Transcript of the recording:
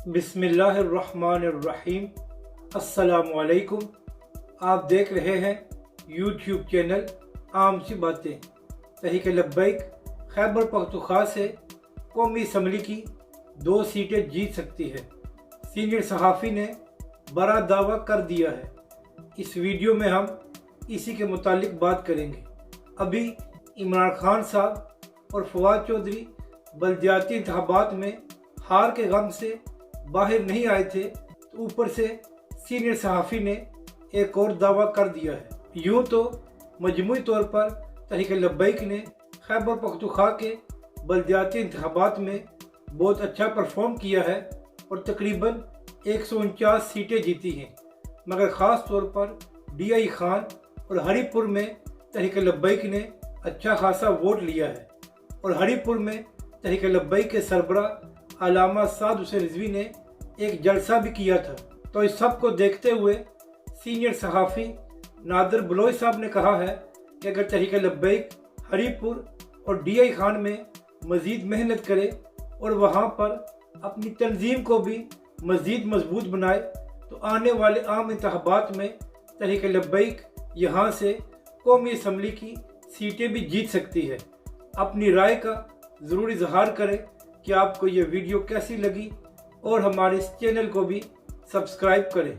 बिस्मिल्लाहिर्रहमानिर्रहीम। अस्सलाम वालेकुम। आप देख रहे हैं यूट्यूब चैनल आम सी बातें। तहरीक लब्बैक खैबर पख्तूनख्वा से कौमी असम्बली की 2 सीटें जीत सकती है। सीनियर सहाफ़ी ने बड़ा दावा कर दिया है। इस वीडियो में हम इसी के मुतालिक बात करेंगे। अभी इमरान खान साहब और फवाद चौधरी बल्दियाती इंतखाबात में हार के गम से बाहर नहीं आए थे, तो ऊपर से सीनियर सहाफ़ी ने एक और दावा कर दिया है। यूँ तो मजमूई तौर पर तहरीक लब्बैक ने खैबर पख्तूनख्वा के बल्दियाती इंतखाबात में बहुत अच्छा परफॉर्म किया है और तकरीबन 149 सीटें जीती हैं, मगर ख़ास तौर पर DI खान और हरीपुर में तहरीक लब्बैक ने अच्छा खासा वोट लिया है। और हरीपुर में तहरीक लब्बैक के सरबराह अल्लामा साद हुसैन रिजवी ने एक जलसा भी किया था। तो इस सब को देखते हुए सीनियर सहाफ़ी नादिर बलोच साहब ने कहा है कि अगर तहरीक लब्बैक हरीपुर और DI खान में मज़ीद मेहनत करे और वहाँ पर अपनी तंजीम को भी मज़ीद मजबूत बनाए, तो आने वाले आम इंतखाबात में तहरीक लब्बैक यहाँ से कौमी असम्बली की सीटें भी जीत सकती है। अपनी राय का ज़रूर इजहार करें कि आपको ये वीडियो कैसी लगी और हमारे इस चैनल को भी सब्सक्राइब करें।